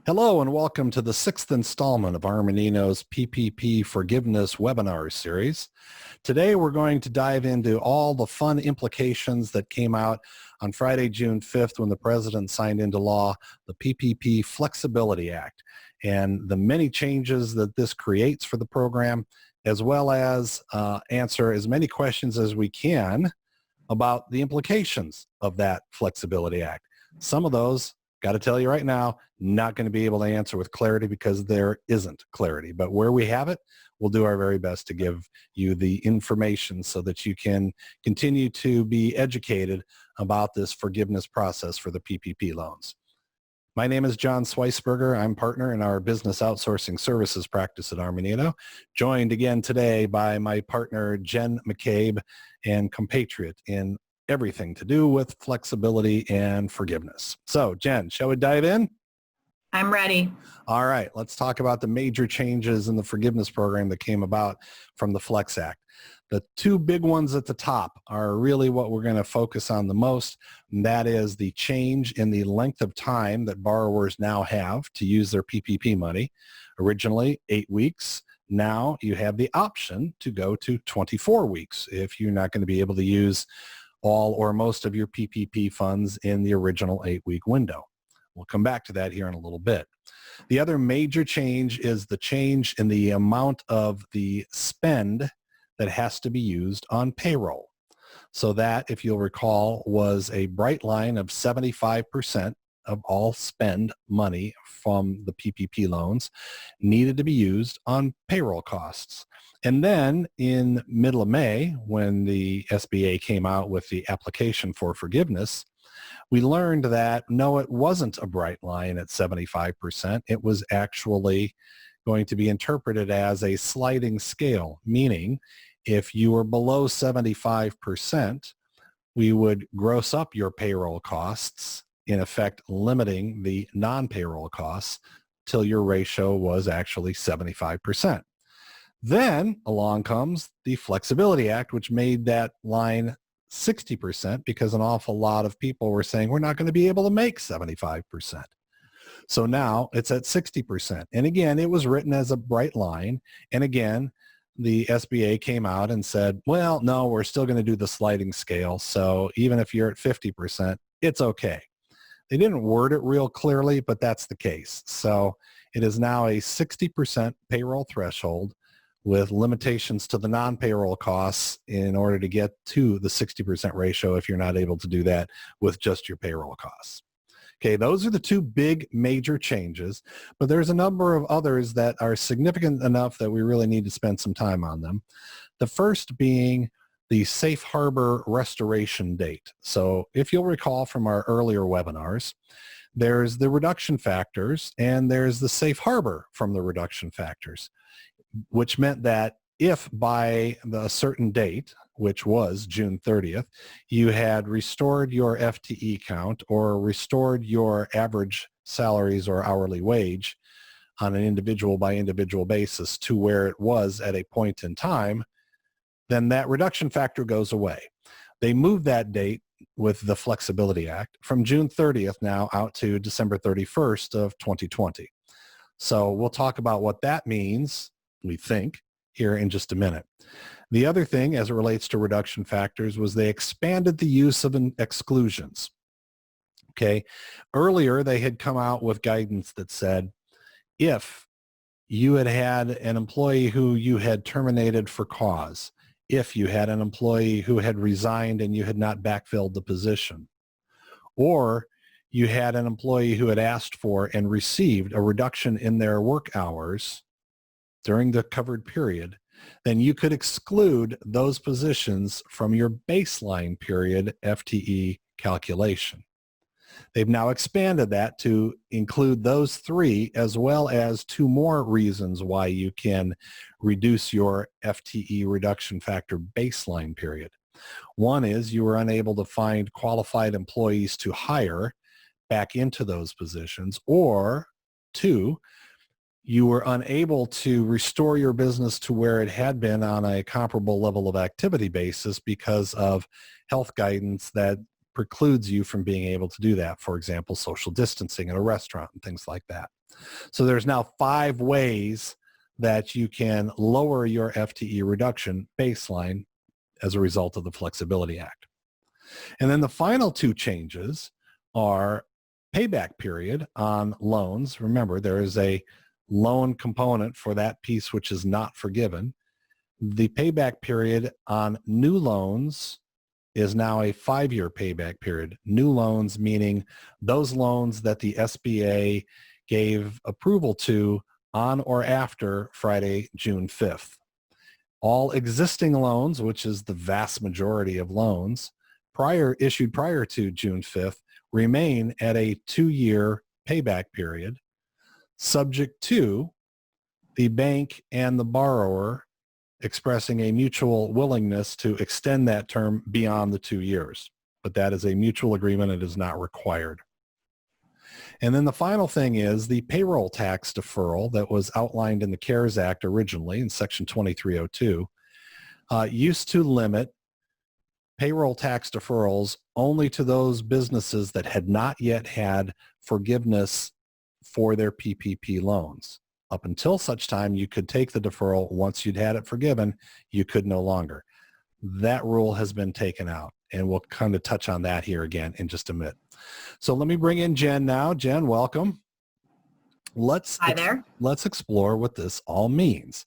Hello and welcome to the sixth installment of Armanino's PPP Forgiveness webinar series. Today we're going to dive into all the fun implications that came out on Friday, June 5th when the President signed into law the PPP Flexibility Act and the many changes that this creates for the program, as well as answer as many questions as we can about the implications of that Flexibility Act. Some of those, got to tell you right now, not going to be able to answer with clarity because there isn't clarity. But where we have it, we'll do our very best to give you the information so that you can continue to be educated about this forgiveness process for the PPP loans. My name is John Sweisberger. I'm partner in our business outsourcing services practice at Armanino, joined again today by my partner, Jen McCabe, and compatriot in everything to do with flexibility and forgiveness. So, Jen, shall we dive in? I'm ready. All right, let's talk about the major changes in the forgiveness program that came about from the Flex Act. The two big ones at the top are really what we're going to focus on the most, and that is the change in the length of time that borrowers now have to use their PPP money. Originally, 8 weeks. Now you have the option to go to 24 weeks if you're not going to be able to use all or most of your PPP funds in the original 8-week window. We'll come back to that here in a little bit. The other major change is the change in the amount of the spend that has to be used on payroll. So that, if you'll recall, was a bright line of 75% of all spend money from the PPP loans needed to be used on payroll costs. And then in middle of May, when the SBA came out with the application for forgiveness, we learned that no, it wasn't a bright line at 75%. It was actually going to be interpreted as a sliding scale, meaning if you were below 75%, we would gross up your payroll costs, in effect limiting the non-payroll costs till your ratio was actually 75%. Then along comes the Flexibility Act, which made that line 60% because an awful lot of people were saying we're not going to be able to make 75%. So now it's at 60%. And again, it was written as a bright line. And again, the SBA came out and said, well, no, we're still going to do the sliding scale. So even if you're at 50%, it's okay. They didn't word it real clearly, but that's the case. So it is now a 60% payroll threshold with limitations to the non-payroll costs in order to get to the 60% ratio if you're not able to do that with just your payroll costs. Okay, those are the two big major changes, but there's a number of others that are significant enough that we really need to spend some time on them. The first being the safe harbor restoration date. So if you'll recall from our earlier webinars, there's the reduction factors and there's the safe harbor from the reduction factors, which meant that if by a certain date, which was June 30th, you had restored your FTE count or restored your average salaries or hourly wage on an individual by individual basis to where it was at a point in time, then that reduction factor goes away. They moved that date with the Flexibility Act from June 30th now out to December 31st of 2020. So we'll talk about what that means, we think, here in just a minute. The other thing as it relates to reduction factors was they expanded the use of exclusions. Okay. Earlier, they had come out with guidance that said, if you had had an employee who you had terminated for cause, if you had an employee who had resigned and you had not backfilled the position, or you had an employee who had asked for and received a reduction in their work hours during the covered period, then you could exclude those positions from your baseline period FTE calculation. They've now expanded that to include those three as well as two more reasons why you can reduce your FTE reduction factor baseline period. One is you were unable to find qualified employees to hire back into those positions, or two, you were unable to restore your business to where it had been on a comparable level of activity basis because of health guidance that precludes you from being able to do that. For example, social distancing at a restaurant and things like that. So there's now 5 ways that you can lower your FTE reduction baseline as a result of the Flexibility Act. And then the final 2 changes are payback period on loans. Remember, there is a loan component for that piece which is not forgiven. The payback period on new loans is now a 5-year payback period. New loans meaning those loans that the SBA gave approval to on or after Friday, June 5th. All existing loans, which is the vast majority of loans, issued prior to June 5th, remain at a 2-year payback period, subject to the bank and the borrower expressing a mutual willingness to extend that term beyond the 2 years. But that is a mutual agreement. It is not required. And then the final thing is the payroll tax deferral that was outlined in the CARES Act originally in Section 2302 used to limit payroll tax deferrals only to those businesses that had not yet had forgiveness for their PPP loans. Up until such time, you could take the deferral. Once you'd had it forgiven, you could no longer. That rule has been taken out, and we'll kind of touch on that here again in just a minute. So let me bring in Jen now. Jen, welcome. Hi there. Let's explore what this all means.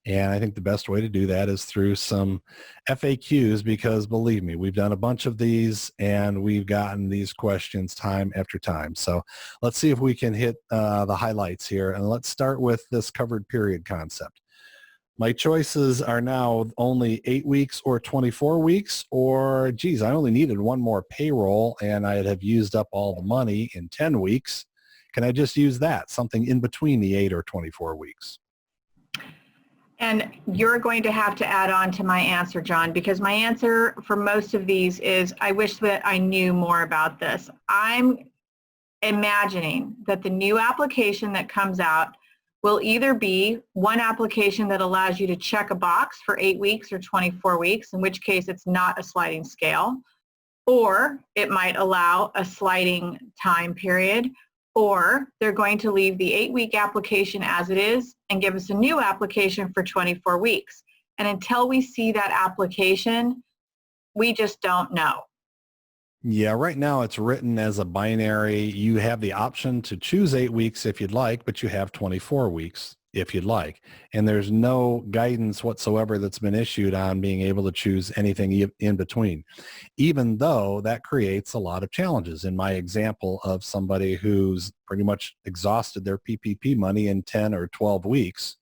And I think the best way to do that is through some FAQs, because believe me, we've done a bunch of these and we've gotten these questions time after time. So let's see if we can hit the highlights here. And let's start with this covered period concept. My choices are now only 8 weeks or 24 weeks, or geez, I only needed 1 more payroll and I'd have used up all the money in 10 weeks. Can I just use that, something in between the 8 or 24 weeks? And you're going to have to add on to my answer, John, because my answer for most of these is I wish that I knew more about this. I'm imagining that the new application that comes out will either be one application that allows you to check a box for 8 weeks or 24 weeks, in which case it's not a sliding scale, or it might allow a sliding time period, or they're going to leave the 8-week application as it is and give us a new application for 24 weeks. And until we see that application, we just don't know. Yeah, right now it's written as a binary. You have the option to choose 8 weeks if you'd like, but you have 24 weeks if you'd like. And there's no guidance whatsoever that's been issued on being able to choose anything in between, even though that creates a lot of challenges. In my example of somebody who's pretty much exhausted their PPP money in 10 or 12 weeks,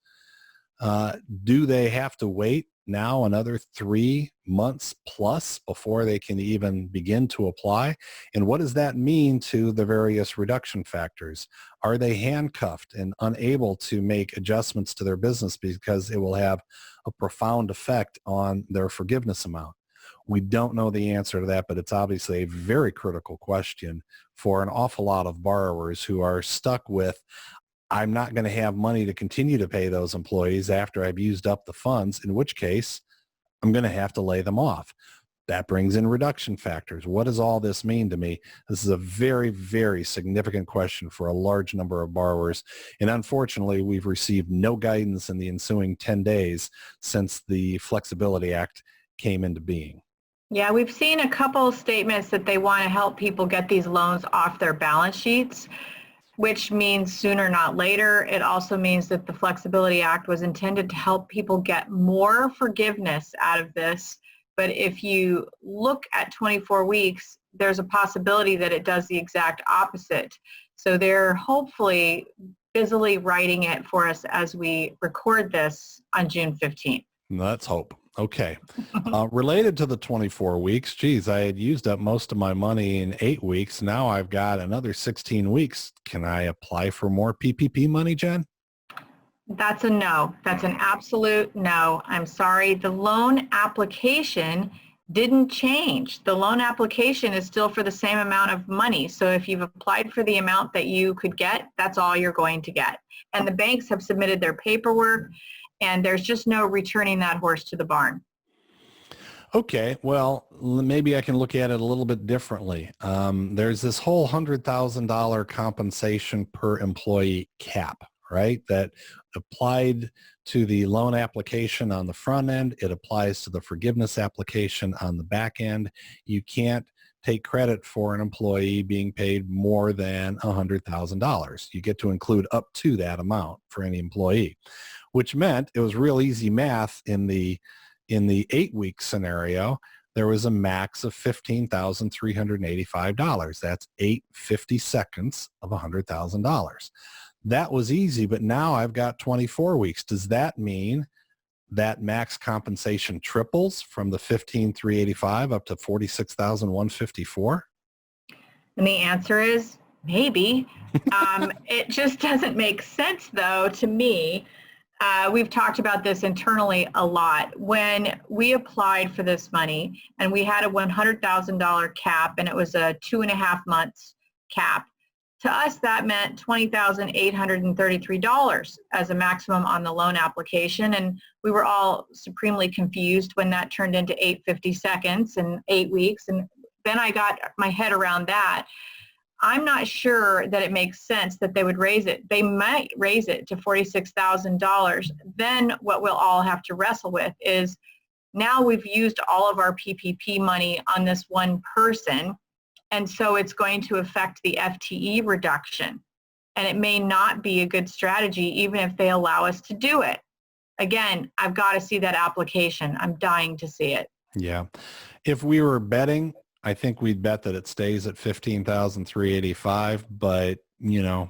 do they have to wait now another 3 months plus before they can even begin to apply? And what does that mean to the various reduction factors? Are they handcuffed and unable to make adjustments to their business because it will have a profound effect on their forgiveness amount? We don't know the answer to that, but it's obviously a very critical question for an awful lot of borrowers who are stuck with, I'm not going to have money to continue to pay those employees after I've used up the funds, in which case I'm going to have to lay them off. That brings in reduction factors. What does all this mean to me? This is a very, very significant question for a large number of borrowers. And unfortunately, we've received no guidance in the ensuing 10 days since the Flexibility Act came into being. Yeah, we've seen a couple of statements that they want to help people get these loans off their balance sheets, which means sooner, not later. It also means that the Flexibility Act was intended to help people get more forgiveness out of this. But if you look at 24 weeks, there's a possibility that it does the exact opposite. So they're hopefully busily writing it for us as we record this on June 15th. Let's hope. Okay. Related to the 24 weeks, geez, I had used up most of my money in 8 weeks. Now I've got another 16 weeks. Can I apply for more PPP money, Jen? That's a no. That's an absolute no. I'm sorry. The loan application didn't change. The loan application is still for the same amount of money. So if you've applied for the amount that you could get, that's all you're going to get. And the banks have submitted their paperwork, and there's just no returning that horse to the barn. Okay, well, maybe I can look at it a little bit differently. There's this whole $100,000 compensation per employee cap, right? That applied to the loan application on the front end. It applies to the forgiveness application on the back end. You can't take credit for an employee being paid more than $100,000. You get to include up to that amount for any employee, which meant it was real easy math in the 8-week scenario. There was a max of $15,385. That's 8/52 of $100,000. That was easy, but now I've got 24 weeks. Does that mean that max compensation triples from the 15,385 up to 46,154? And the answer is maybe. It just doesn't make sense, though, to me. We've talked about this internally a lot. When we applied for this money and we had a $100,000 cap and it was a 2.5 months cap, to us that meant $20,833 as a maximum on the loan application. And we were all supremely confused when that turned into 8/52 and 8 weeks. And then I got my head around that. I'm not sure that it makes sense that they would raise it. They might raise it to $46,000. Then what we'll all have to wrestle with is now we've used all of our PPP money on this one person, and so it's going to affect the FTE reduction. And it may not be a good strategy even if they allow us to do it. Again, I've got to see that application. I'm dying to see it. Yeah. If we were betting, I think we'd bet that it stays at 15,385, but the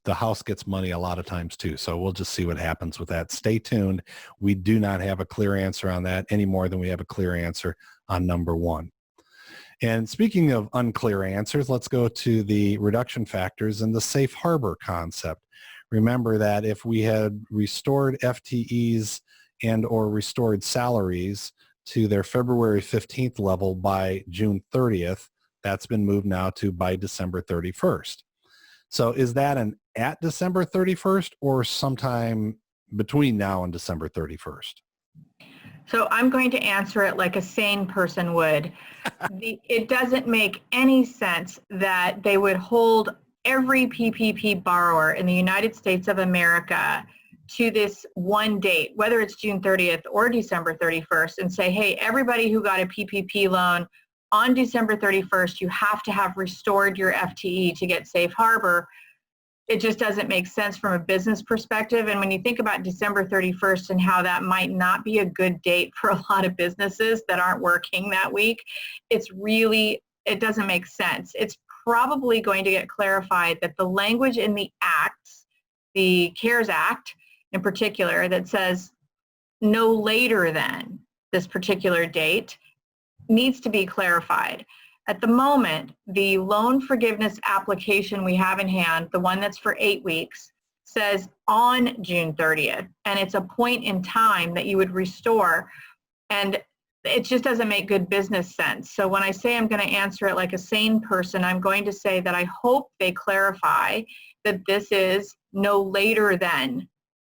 house gets money a lot of times too. So we'll just see what happens with that. Stay tuned. We do not have a clear answer on that any more than we have a clear answer on number one. And speaking of unclear answers, let's go to the reduction factors and the safe harbor concept. Remember that if we had restored FTEs and or restored salaries to their February 15th level by June 30th, that's been moved now to by December 31st. So is that an at December 31st or sometime between now and December 31st? So I'm going to answer it like a sane person would. It doesn't make any sense that they would hold every PPP borrower in the United States of America to this one date, whether it's June 30th or December 31st, and say, hey, everybody who got a PPP loan on December 31st, you have to have restored your FTE to get safe harbor. It just doesn't make sense from a business perspective. And when you think about December 31st and how that might not be a good date for a lot of businesses that aren't working that week, it doesn't make sense. It's probably going to get clarified that the language in the acts, the CARES Act in particular, that says no later than this particular date needs to be clarified. At the moment, the loan forgiveness application we have in hand, the one that's for 8 weeks, says on June 30th, and it's a point in time that you would restore, and it just doesn't make good business sense. So when I say I'm going to answer it like a sane person, I'm going to say that I hope they clarify that this is no later than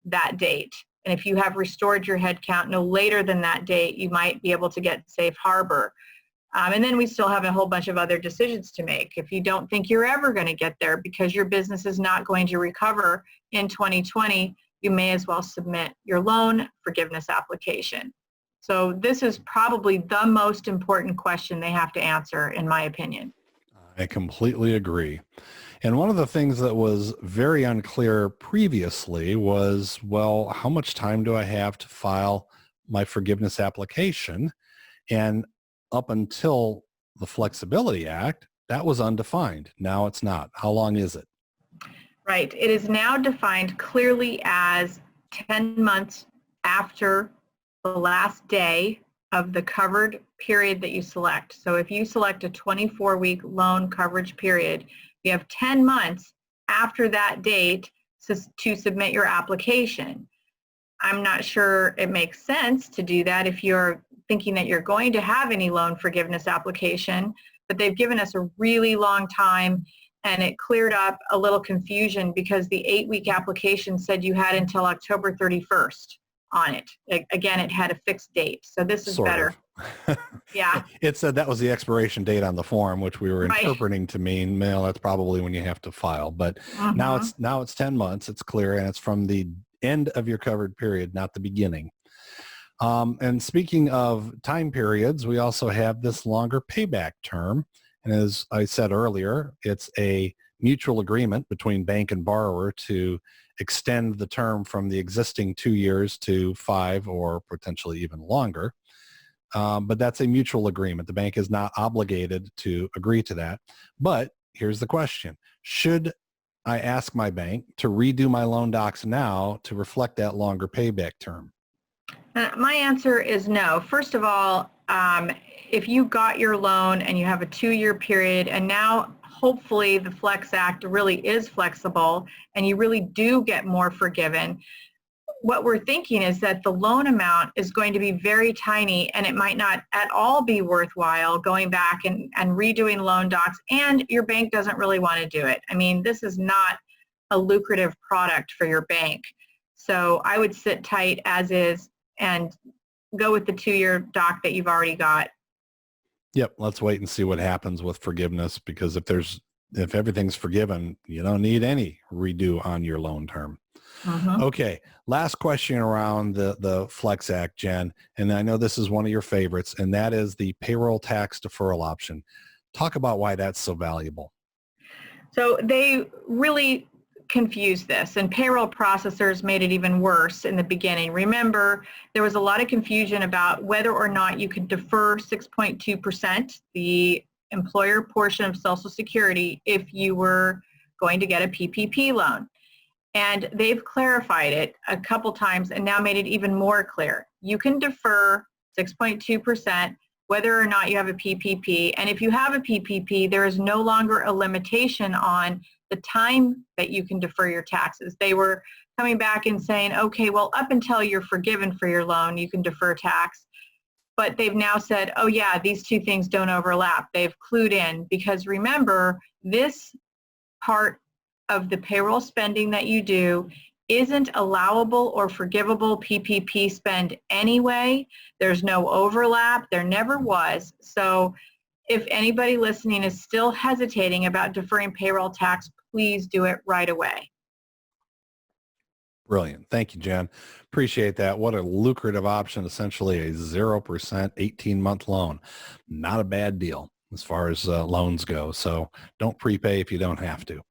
that date. And if you have restored your head count no later than that date, you might be able to get safe harbor. And then we still have a whole bunch of other decisions to make. If you don't think you're ever going to get there because your business is not going to recover in 2020, you may as well submit your loan forgiveness application. So this is probably the most important question they have to answer, in my opinion. I completely agree. And one of the things that was very unclear previously was, well, how much time do I have to file my forgiveness application? And up until the Flexibility Act, that was undefined. Now it's not. How long is it? Right. It is now defined clearly as 10 months after the last day of the covered period that you select. So if you select a 24-week loan coverage period, you have 10 months after that date to submit your application. I'm not sure it makes sense to do that if you're thinking that you're going to have any loan forgiveness application, but they've given us a really long time, and it cleared up a little confusion because the 8-week application said you had until October 31st on it. Again, it had a fixed date. So this is Sort better. of. Yeah. It said that was the expiration date on the form, which we were Right. interpreting to mean, well, that's probably when you have to file. But now it's 10 months. It's clear, and it's from the end of your covered period, not the beginning. And speaking of time periods, we also have this longer payback term. And as I said earlier, it's a mutual agreement between bank and borrower to extend the term from the existing 2 years to 5 or potentially even longer. But that's a mutual agreement. The bank is not obligated to agree to that. But here's the question. Should I ask my bank to redo my loan docs now to reflect that longer payback term? My answer is no. First of all, if you got your loan and you have a 2-year period, and now hopefully the Flex Act really is flexible and you really do get more forgiven, what we're thinking is that the loan amount is going to be very tiny, and it might not at all be worthwhile going back and redoing loan docs, and your bank doesn't really want to do it. I mean, this is not a lucrative product for your bank. So I would sit tight as is and go with the 2-year doc that you've already got. Yep. Let's wait and see what happens with forgiveness, because if everything's forgiven, you don't need any redo on your loan term. Okay. Last question around the Flex Act, Jen, and I know this is one of your favorites, and that is the payroll tax deferral option. Talk about why that's so valuable. So they really confused this, and payroll processors made it even worse in the beginning. Remember, there was a lot of confusion about whether or not you could defer 6.2%, the employer portion of Social Security, if you were going to get a PPP loan. And they've clarified it a couple times and now made it even more clear. You can defer 6.2% whether or not you have a PPP. And if you have a PPP, there is no longer a limitation on the time that you can defer your taxes. They were coming back and saying, okay, well, up until you're forgiven for your loan, you can defer tax. But they've now said, oh yeah, these two things don't overlap. They've clued in, because remember, this part of the payroll spending that you do isn't allowable or forgivable PPP spend anyway. There's no overlap. There never was. So if anybody listening is still hesitating about deferring payroll tax, please do it right away. Brilliant. Thank you, Jen. Appreciate that. What a lucrative option, essentially a 0% 18-month loan. Not a bad deal as far as loans go. So don't prepay if you don't have to.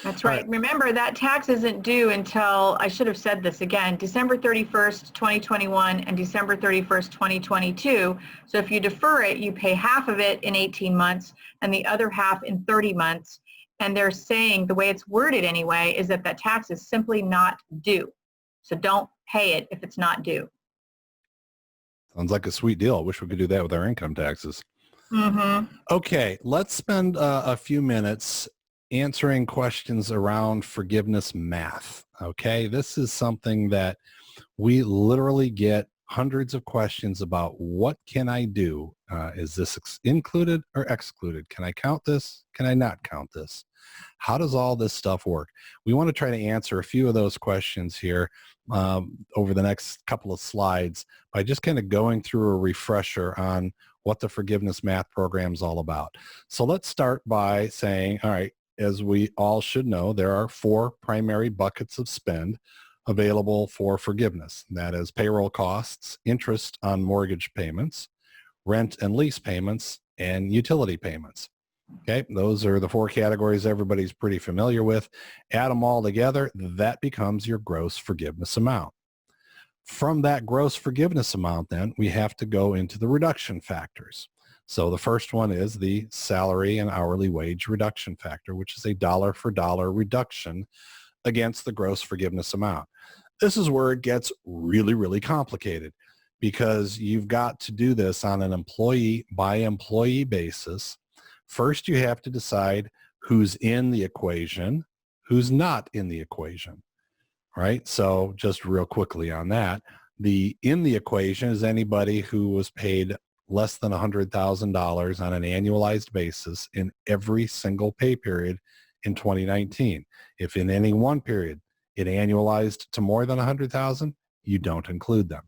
That's right. Remember, that tax isn't due until, I should have said this again, December 31st, 2021 and December 31st, 2022. So if you defer it, you pay half of it in 18 months and the other half in 30 months. And they're saying, the way it's worded anyway, is that that tax is simply not due. So don't pay it if it's not due. Sounds like a sweet deal. I wish we could do that with our income taxes. Okay, let's spend a few minutes answering questions around forgiveness math. Okay, this is something that we literally get hundreds of questions about. What can I do? Is this included or excluded? Can I count this? Can I not count this? How does all this stuff work? We want to try to answer a few of those questions here over the next couple of slides by just kind of going through a refresher on what the forgiveness math program is all about. So let's start by saying, all right, as we all should know, there are 4 primary buckets of spend available for forgiveness. That is payroll costs, interest on mortgage payments, rent and lease payments, and utility payments. Okay, those are the 4 categories everybody's pretty familiar with. Add them all together, that becomes your gross forgiveness amount. From that gross forgiveness amount, then, we have to go into the reduction factors. So the first one is the salary and hourly wage reduction factor, which is a dollar for dollar reduction against the gross forgiveness amount. This is where it gets really, really complicated, because you've got to do this on an employee by employee basis. First, you have to decide who's in the equation, who's not in the equation, right? So just real quickly on that, in the equation is anybody who was paid less than $100,000 on an annualized basis in every single pay period in 2019. If in any one period it annualized to more than $100,000, you don't include them.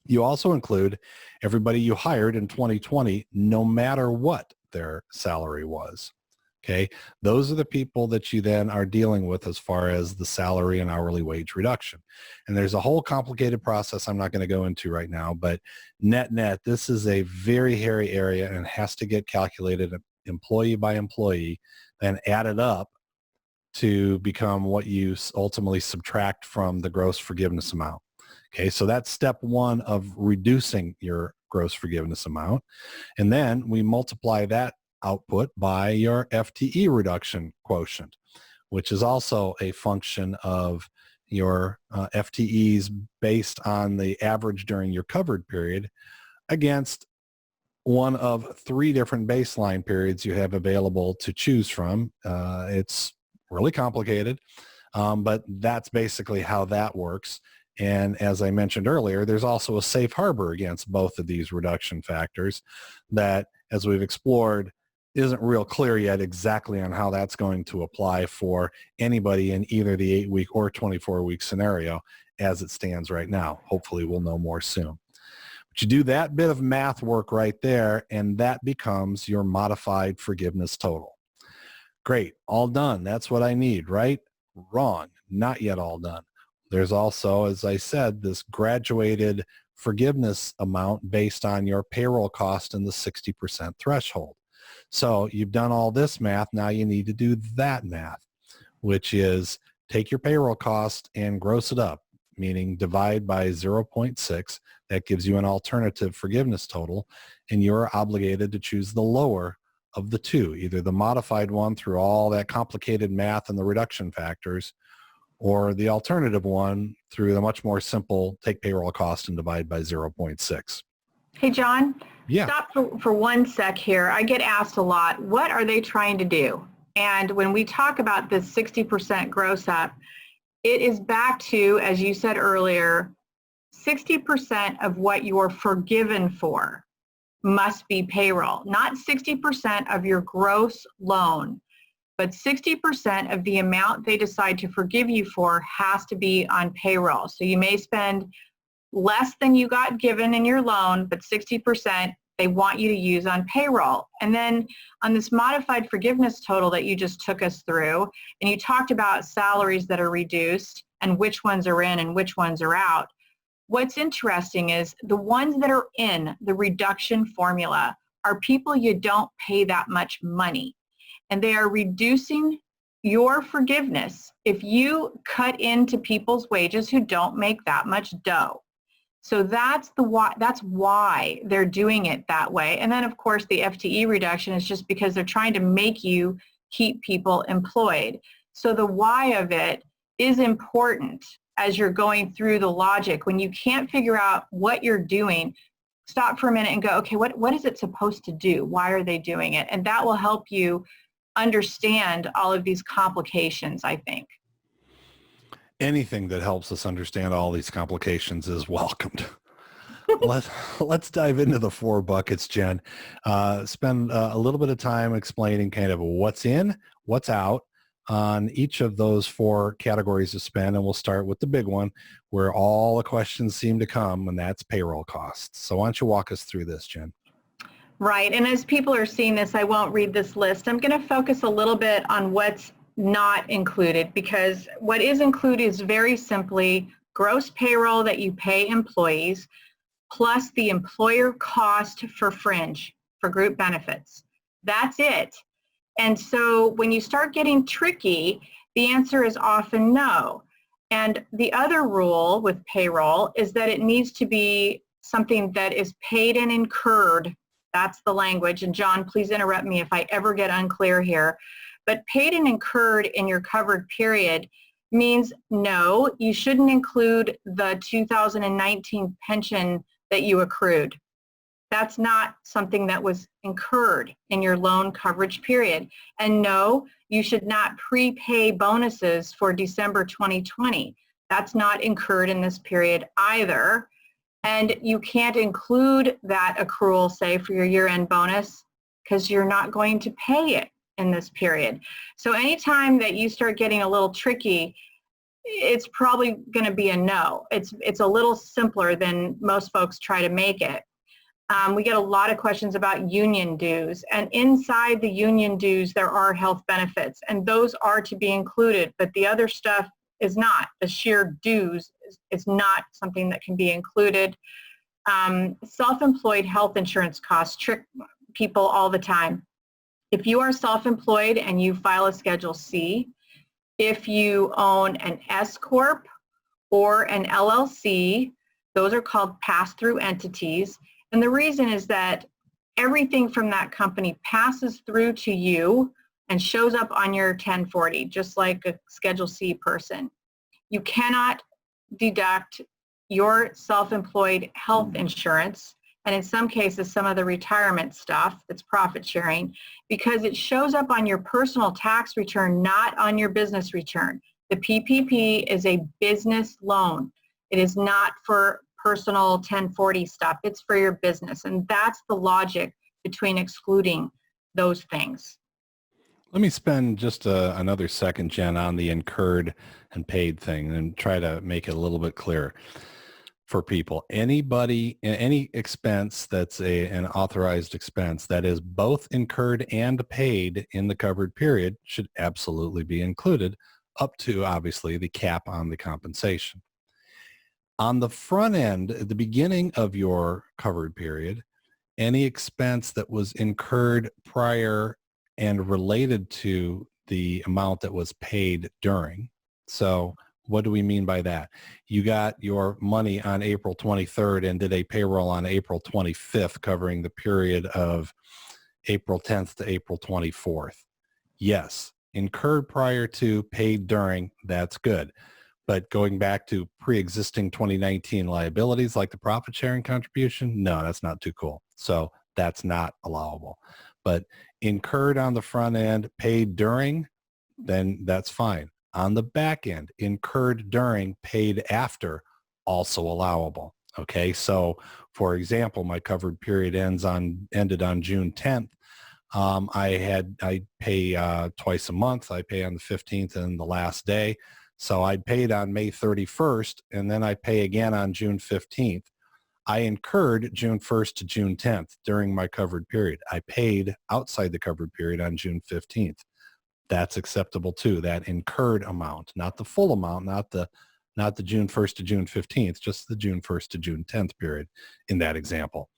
You also include everybody you hired in 2020, no matter what their salary was. Okay, those are the people that you then are dealing with as far as the salary and hourly wage reduction. And there's a whole complicated process I'm not going to go into right now, but net, this is a very hairy area and has to get calculated employee by employee, then added up to become what you ultimately subtract from the gross forgiveness amount. Okay, so that's step one of reducing your gross forgiveness amount. And then we multiply that output by your FTE reduction quotient, which is also a function of your FTEs based on the average during your covered period against one of 3 different baseline periods you have available to choose from. It's really complicated, but that's basically how that works. And as I mentioned earlier, there's also a safe harbor against both of these reduction factors that, as we've explored, isn't real clear yet exactly on how that's going to apply for anybody in either the 8-week or 24-week scenario as it stands right now. Hopefully we'll know more soon. But you do that bit of math work right there, and that becomes your modified forgiveness total. Great, all done. That's what I need, right? Wrong, not yet all done. There's also, as I said, this graduated forgiveness amount based on your payroll cost and the 60% threshold. So you've done all this math. Now you need to do that math, which is take your payroll cost and gross it up, meaning divide by 0.6. That gives you an alternative forgiveness total, and you're obligated to choose the lower of the two, either the modified one through all that complicated math and the reduction factors, or the alternative one through the much more simple take payroll cost and divide by 0.6. Hey, John. Yeah. Stop for one sec here. I get asked a lot, what are they trying to do? And when we talk about this 60% gross up, it is back to, as you said earlier, 60% of what you're forgiven for must be payroll, not 60% of your gross loan, but 60% of the amount they decide to forgive you for has to be on payroll. So you may spend less than you got given in your loan, but 60% they want you to use on payroll. And then on this modified forgiveness total that you just took us through, and you talked about salaries that are reduced and which ones are in and which ones are out. What's interesting is the ones that are in the reduction formula are people you don't pay that much money. And they are reducing your forgiveness if you cut into people's wages who don't make that much dough. So that's why they're doing it that way. And then of course the FTE reduction is just because they're trying to make you keep people employed. So the why of it is important as you're going through the logic. When you can't figure out what you're doing, stop for a minute and go, okay, what is it supposed to do? Why are they doing it? And that will help you understand all of these complications, I think. Anything that helps us understand all these complications is welcomed. Let's dive into the 4 buckets, Jen. Spend a little bit of time explaining kind of what's in, what's out on each of those 4 categories of spend. And we'll start with the big one where all the questions seem to come, and that's payroll costs. So why don't you walk us through this, Jen? Right. And as people are seeing this, I won't read this list. I'm going to focus a little bit on what's not included, because what is included is very simply gross payroll that you pay employees plus the employer cost for fringe, for group benefits. That's it. And so when you start getting tricky, the answer is often no. And the other rule with payroll is that it needs to be something that is paid and incurred. That's the language. And John, please interrupt me if I ever get unclear here. But paid and incurred in your covered period means no, you shouldn't include the 2019 pension that you accrued. That's not something that was incurred in your loan coverage period. And no, you should not prepay bonuses for December 2020. That's not incurred in this period either. And you can't include that accrual, say, for your year-end bonus because you're not going to pay it in this period. So anytime that you start getting a little tricky, it's probably going to be a no. It's a little simpler than most folks try to make it. We get a lot of questions about union dues, and inside the union dues there are health benefits, and those are to be included, but the other stuff is not. The sheer dues is not something that can be included. Self-employed health insurance costs trick people all the time. If you are self-employed and you file a Schedule C, if you own an S Corp or an LLC, those are called pass-through entities. And the reason is that everything from that company passes through to you and shows up on your 1040, just like a Schedule C person. You cannot deduct your self-employed health insurance, and in some cases, some of the retirement stuff that's profit sharing, because it shows up on your personal tax return, not on your business return. The PPP is a business loan. It is not for personal 1040 stuff. It's for your business, and that's the logic between excluding those things. Let me spend just another second, Jen, on the incurred and paid thing and try to make it a little bit clearer for people. Anybody, any expense that's an authorized expense that is both incurred and paid in the covered period should absolutely be included, up to, obviously, the cap on the compensation. On the front end, at the beginning of your covered period, any expense that was incurred prior and related to the amount that was paid during. So what do we mean by that? You got your money on April 23rd and did a payroll on April 25th covering the period of April 10th to April 24th. Yes, incurred prior to, paid during, that's good. But going back to pre-existing 2019 liabilities like the profit sharing contribution, no, that's not too cool. So that's not allowable. But incurred on the front end, paid during, then that's fine. On the back end, incurred during, paid after, also allowable. Okay, so for example, my covered period ended on June 10th. I pay twice a month. I pay on the 15th and the last day. So I paid on May 31st, and then I pay again on June 15th. I incurred June 1st to June 10th during my covered period. I paid outside the covered period on June 15th. That's acceptable too, that incurred amount, not the full amount, not the June 1st to June 15th, just the June 1st to June 10th period in that example.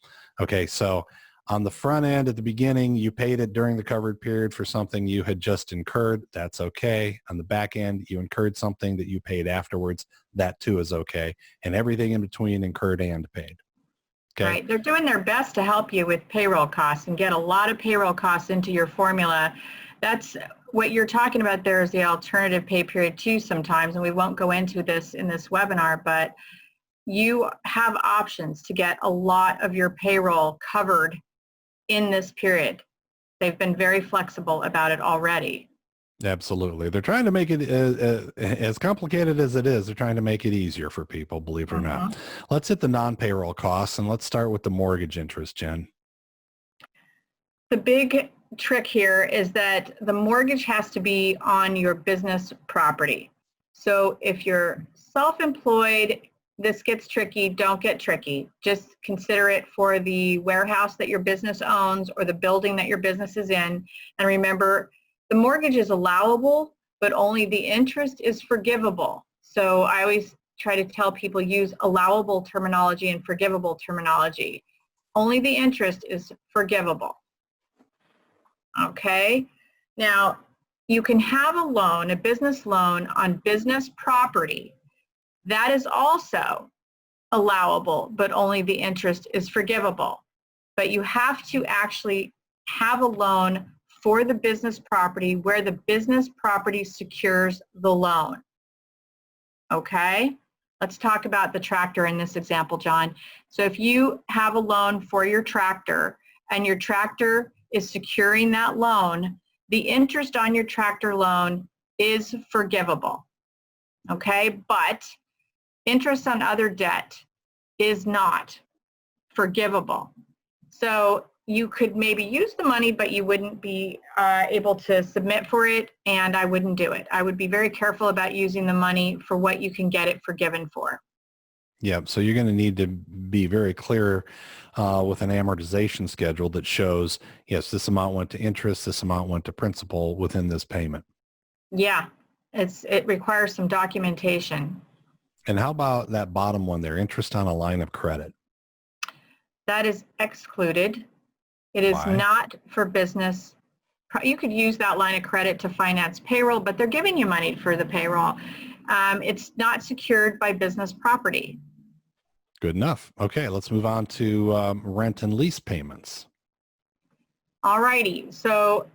Okay, so on the front end at the beginning, you paid it during the covered period for something you had just incurred. That's okay. On the back end, you incurred something that you paid afterwards. That too is okay. And everything in between, incurred and paid. Okay. Right. They're doing their best to help you with payroll costs and get a lot of payroll costs into your formula. That's what you're talking about there is the alternative pay period too sometimes, and we won't go into this in this webinar, but you have options to get a lot of your payroll covered in this period. They've been very flexible about it already. Absolutely. They're trying to make it as complicated as it is. They're trying to make it easier for people, believe it or not. Let's hit the non-payroll costs, and let's start with the mortgage interest, Jen. The big trick here is that the mortgage has to be on your business property. So if you're self-employed, this gets tricky. Don't get tricky. Just consider it for the warehouse that your business owns or the building that your business is in. And remember, the mortgage is allowable, but only the interest is forgivable. So I always try to tell people use allowable terminology and forgivable terminology. Only the interest is forgivable. Okay? Now, you can have a loan, a business loan on business property. That is also allowable, but only the interest is forgivable. But you have to actually have a loan for the business property where the business property secures the loan. Okay? Let's talk about the tractor in this example, John. So if you have a loan for your tractor and your tractor is securing that loan, the interest on your tractor loan is forgivable. Okay? But interest on other debt is not forgivable. So you could maybe use the money, but you wouldn't be able to submit for it, and I wouldn't do it. I would be very careful about using the money for what you can get it forgiven for. Yeah, so you're going to need to be very clear with an amortization schedule that shows, yes, this amount went to interest, this amount went to principal within this payment. Yeah, it requires some documentation. And how about that bottom one there, interest on a line of credit? That is excluded. It is Why? not for business. You could use that line of credit to finance payroll, but they're giving you money for the payroll. It's not secured by business property. Good enough. Okay, let's move on to rent and lease payments. All righty. So,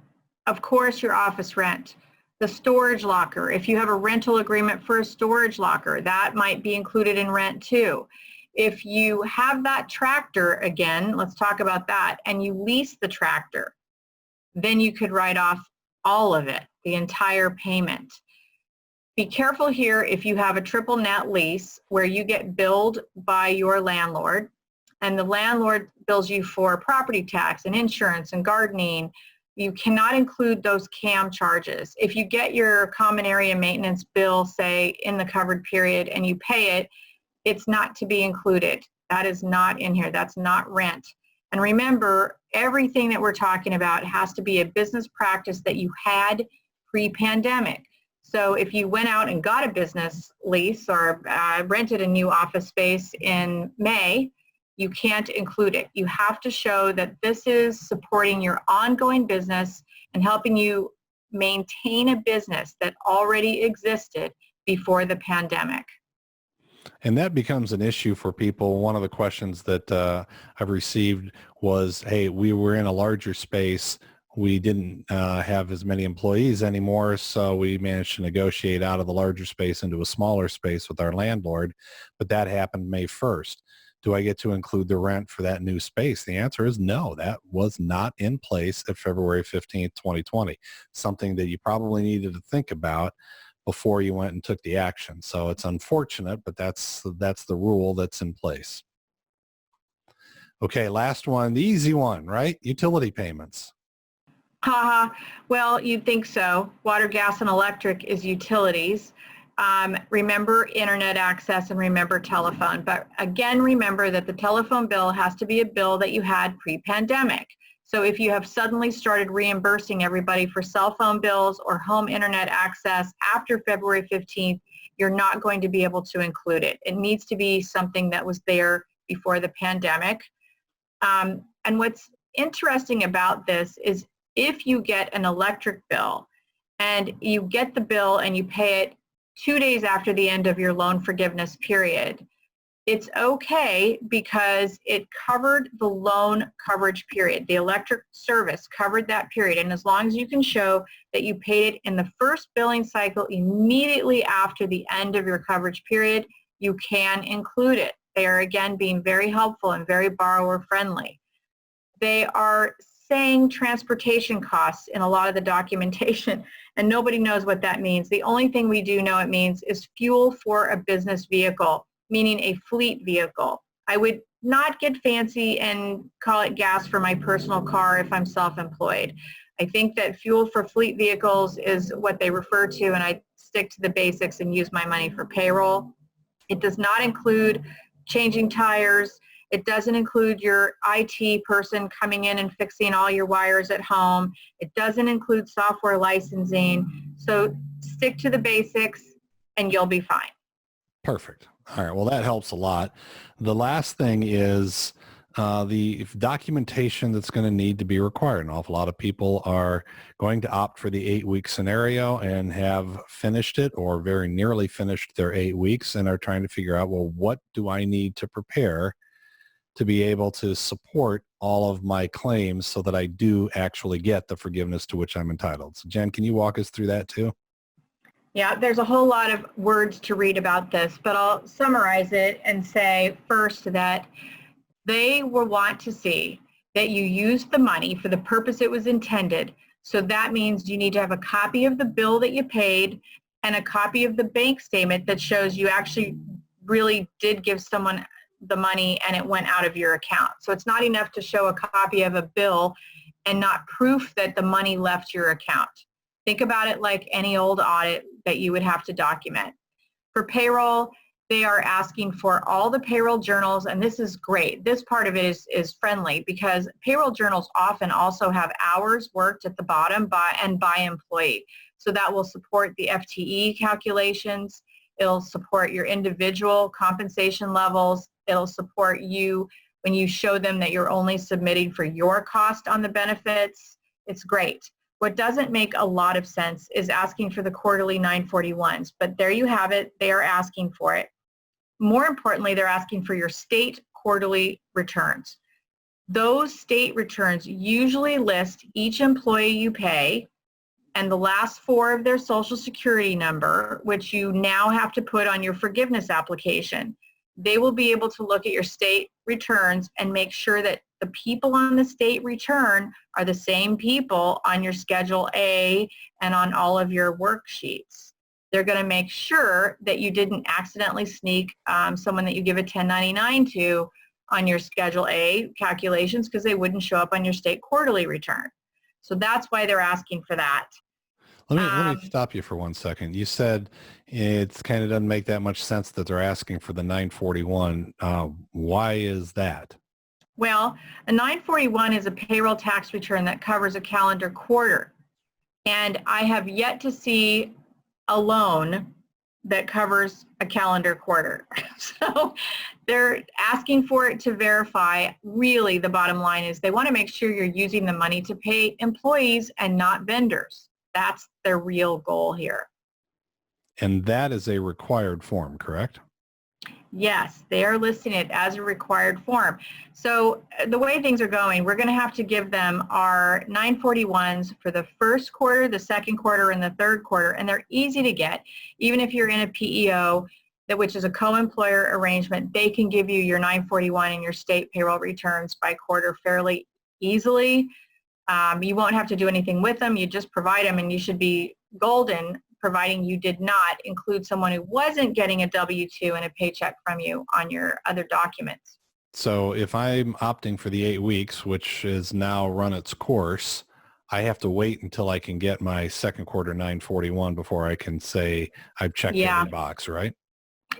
of course, your office rent. The storage locker. If you have a rental agreement for a storage locker, that might be included in rent too. If you have that tractor, again, let's talk about that, and you lease the tractor, then you could write off all of it, the entire payment. Be careful here if you have a triple net lease where you get billed by your landlord, and the landlord bills you for property tax and insurance and gardening. You cannot include those CAM charges. If you get your common area maintenance bill, say, in the covered period and you pay it, it's not to be included. That is not in here. That's not rent. And remember, everything that we're talking about has to be a business practice that you had pre-pandemic. So if you went out and got a business lease or rented a new office space in May, you can't include it. You have to show that this is supporting your ongoing business and helping you maintain a business that already existed before the pandemic. And that becomes an issue for people. One of the questions that I've received was, hey, we were in a larger space. We didn't have as many employees anymore, so we managed to negotiate out of the larger space into a smaller space with our landlord, but that happened May 1st. Do I get to include the rent for that new space? The answer is no. That was not in place at February 15th, 2020. Something that you probably needed to think about before you went and took the action. So it's unfortunate, but that's the rule that's in place. Okay, last one, the easy one, right? Utility payments. Well, you'd think so. Water, gas, and electric is utilities. Remember internet access and remember telephone. But again, remember that the telephone bill has to be a bill that you had pre-pandemic. So if you have suddenly started reimbursing everybody for cell phone bills or home internet access after February 15th, you're not going to be able to include it. It needs to be something that was there before the pandemic. And what's interesting about this is if you get an electric bill and you get the bill and you pay it 2 days after the end of your loan forgiveness period, it's okay because it covered the loan coverage period. The electric service covered that period. And as long as you can show that you paid it in the first billing cycle immediately after the end of your coverage period, you can include it. They are, again, being very helpful and very borrower friendly. They are saying transportation costs in a lot of the documentation, and nobody knows what that means. The only thing we do know it means is fuel for a business vehicle, meaning a fleet vehicle. I would not get fancy and call it gas for my personal car if I'm self-employed. I think that fuel for fleet vehicles is what they refer to, and I stick to the basics and use my money for payroll. It does not include changing tires. It doesn't include your IT person coming in and fixing all your wires at home. It doesn't include software licensing. So stick to the basics and you'll be fine. Perfect. All right. Well, that helps a lot. The last thing is the documentation that's going to need to be required. An awful lot of people are going to opt for the 8-week scenario and have finished it or very nearly finished their 8 weeks and are trying to figure out, well, what do I need to prepare to be able to support all of my claims so that I do actually get the forgiveness to which I'm entitled. So Jen, can you walk us through that too? Yeah, there's a whole lot of words to read about this, but I'll summarize it and say first that they will want to see that you used the money for the purpose it was intended. So that means you need to have a copy of the bill that you paid and a copy of the bank statement that shows you actually really did give someone the money and it went out of your account. So it's not enough to show a copy of a bill and not proof that the money left your account. Think about it like any old audit that you would have to document. For payroll, they are asking for all the payroll journals, and this is great. This part of it is friendly because payroll journals often also have hours worked at the bottom by employee. So that will support the FTE calculations. It'll support your individual compensation levels. It'll support you when you show them that you're only submitting for your cost on the benefits. It's great. What doesn't make a lot of sense is asking for the quarterly 941s, but there you have it. They are asking for it. More importantly, they're asking for your state quarterly returns. Those state returns usually list each employee you pay and the last four of their social security number, which you now have to put on your forgiveness application. They will be able to look at your state returns and make sure that the people on the state return are the same people on your Schedule A and on all of your worksheets. They're going to make sure that you didn't accidentally sneak someone that you give a 1099 to on your Schedule A calculations because they wouldn't show up on your state quarterly return. So that's why they're asking for that. Let me stop you for 1 second. You said it kind of doesn't make that much sense that they're asking for the 941. Why is that? Well, a 941 is a payroll tax return that covers a calendar quarter. And I have yet to see a loan that covers a calendar quarter. So they're asking for it to verify. Really, the bottom line is they want to make sure you're using the money to pay employees and not vendors. That's their real goal here. And that is a required form, correct? Yes, they are listing it as a required form. So the way things are going, we're going to have to give them our 941s for the first quarter, the second quarter, and the third quarter, and they're easy to get. Even if you're in a PEO, which is a co-employer arrangement, they can give you your 941 and your state payroll returns by quarter fairly easily. You won't have to do anything with them. You just provide them, and you should be golden, providing you did not include someone who wasn't getting a W-2 and a paycheck from you on your other documents. So if I'm opting for the 8 weeks, which is now run its course, I have to wait until I can get my second quarter 941 before I can say I've checked every box, right?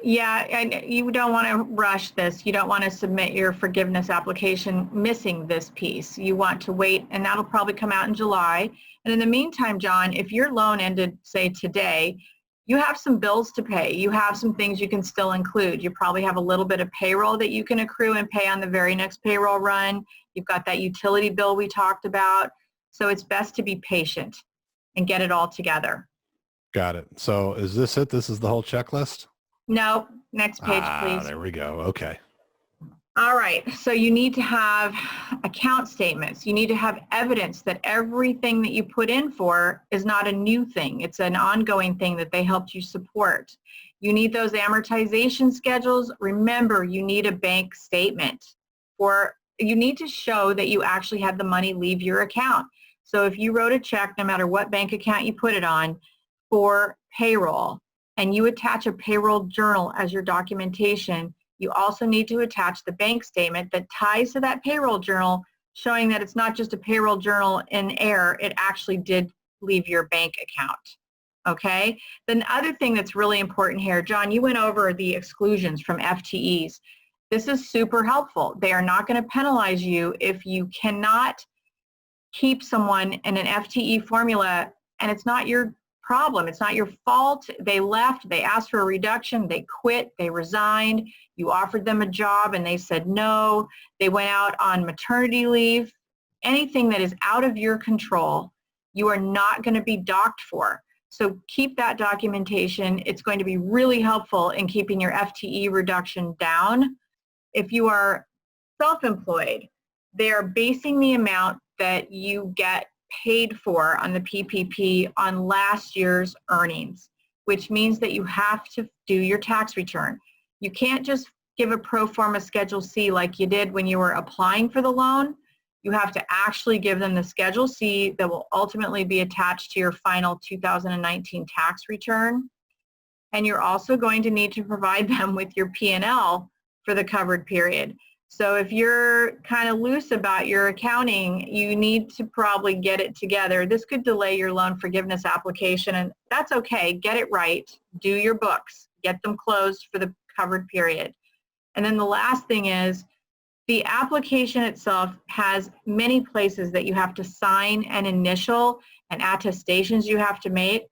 Yeah, and you don't want to rush this. You don't want to submit your forgiveness application missing this piece. You want to wait, and that'll probably come out in July. And in the meantime, John, if your loan ended, say, today, you have some bills to pay. You have some things you can still include. You probably have a little bit of payroll that you can accrue and pay on the very next payroll run. You've got that utility bill we talked about. So it's best to be patient and get it all together. Got it. So is this it? This is the whole checklist? No, next page, please. There we go. Okay. All right, so you need to have account statements. You need to have evidence that everything that you put in for is not a new thing. It's an ongoing thing that they helped you support. You need those amortization schedules. Remember, you need a bank statement, or you need to show that you actually had the money leave your account. So if you wrote a check, no matter what bank account you put it on, for payroll, and you attach a payroll journal as your documentation, you also need to attach the bank statement that ties to that payroll journal, showing that it's not just a payroll journal in air, it actually did leave your bank account. Okay? The other thing that's really important here, John, you went over the exclusions from FTEs. This is super helpful. They are not going to penalize you if you cannot keep someone in an FTE formula, and it's not your problem. It's not your fault. They left, they asked for a reduction, they quit, they resigned, you offered them a job and they said no, they went out on maternity leave. Anything that is out of your control, you are not going to be docked for. So keep that documentation. It's going to be really helpful in keeping your FTE reduction down. If you are self-employed, they are basing the amount that you get paid for on the PPP on last year's earnings, which means that you have to do your tax return. You can't just give a pro forma Schedule C like you did when you were applying for the loan. You have to actually give them the Schedule C that will ultimately be attached to your final 2019 tax return. And you're also going to need to provide them with your P&L for the covered period. So if you're kind of loose about your accounting, you need to probably get it together. This could delay your loan forgiveness application, and that's okay. Get it right. Do your books. Get them closed for the covered period. And then the last thing is, the application itself has many places that you have to sign and initial and attestations you have to make.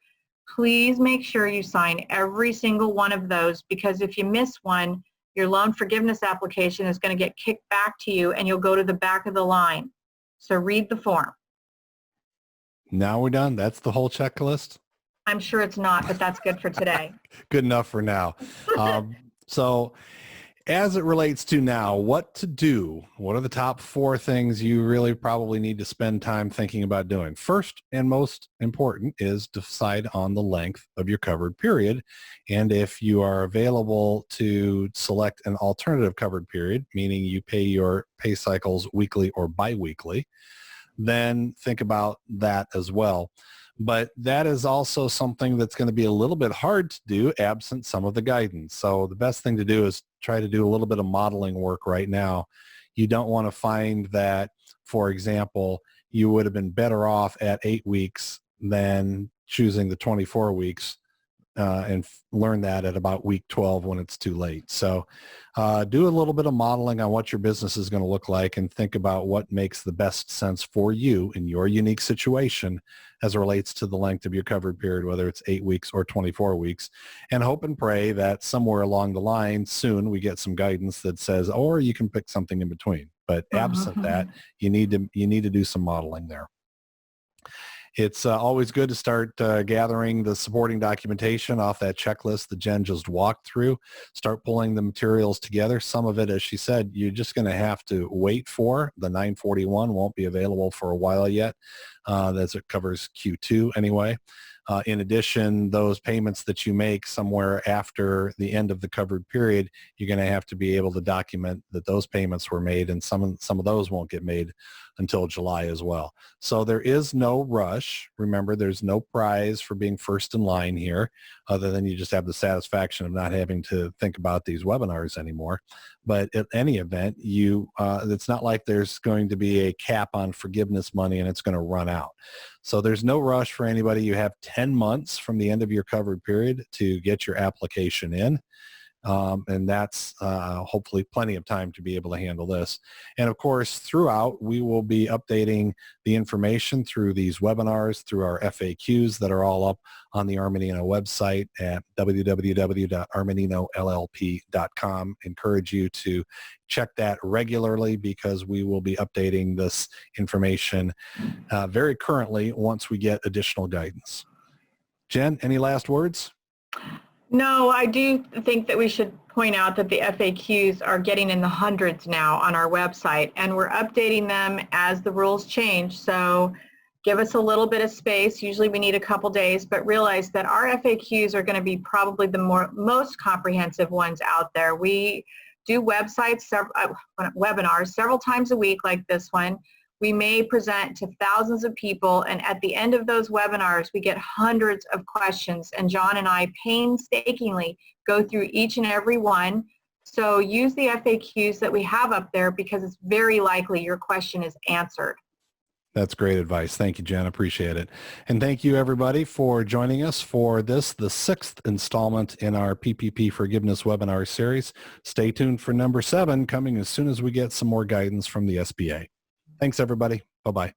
Please make sure you sign every single one of those, because if you miss one, your loan forgiveness application is going to get kicked back to you and you'll go to the back of the line. So read the form. Now we're done. That's the whole checklist. I'm sure it's not, but that's good for today. Good enough for now. So as it relates to now, what to do, what are the top 4 things you really probably need to spend time thinking about doing? First and most important is decide on the length of your covered period. And if you are available to select an alternative covered period, meaning you pay your pay cycles weekly or biweekly, then think about that as well. But that is also something that's going to be a little bit hard to do absent some of the guidance. So the best thing to do is try to do a little bit of modeling work right now. You don't want to find that, for example, you would have been better off at 8 weeks than choosing the 24 weeks and learn that at about week 12 when it's too late. So do a little bit of modeling on what your business is going to look like and think about what makes the best sense for you in your unique situation as it relates to the length of your covered period, whether it's 8 weeks or 24 weeks, and hope and pray that somewhere along the line soon we get some guidance that says, or you can pick something in between. But absent that, you need to do some modeling there. It's always good to start gathering the supporting documentation off that checklist that Jen just walked through. Start pulling the materials together. Some of it, as she said, you're just going to have to wait for. The 941 won't be available for a while yet, as it covers Q2 anyway. In addition, those payments that you make somewhere after the end of the covered period, you're going to have to be able to document that those payments were made, and some of those won't get made until July as well. So there is no rush. Remember, there's no prize for being first in line here, other than you just have the satisfaction of not having to think about these webinars anymore. But at any event, it's not like there's going to be a cap on forgiveness money and it's going to run out. So there's no rush for anybody. You have 10 months from the end of your covered period to get your application in. And that's hopefully plenty of time to be able to handle this. And of course, throughout, we will be updating the information through these webinars, through our FAQs that are all up on the Armanino website at www.armaninollp.com. Encourage you to check that regularly, because we will be updating this information very currently once we get additional guidance. Jen, any last words? No, I do think that we should point out that the FAQs are getting in the hundreds now on our website, and we're updating them as the rules change. So give us a little bit of space. Usually we need a couple days, but realize that our FAQs are going to be probably the most comprehensive ones out there. We do webinars several times a week like this one. We may present to thousands of people, and at the end of those webinars, we get hundreds of questions, and John and I painstakingly go through each and every one. So use the FAQs that we have up there, because it's very likely your question is answered. That's great advice. Thank you, Jen. Appreciate it. And thank you, everybody, for joining us for the 6th installment in our PPP Forgiveness webinar series. Stay tuned for number 7, coming as soon as we get some more guidance from the SBA. Thanks, everybody. Bye-bye.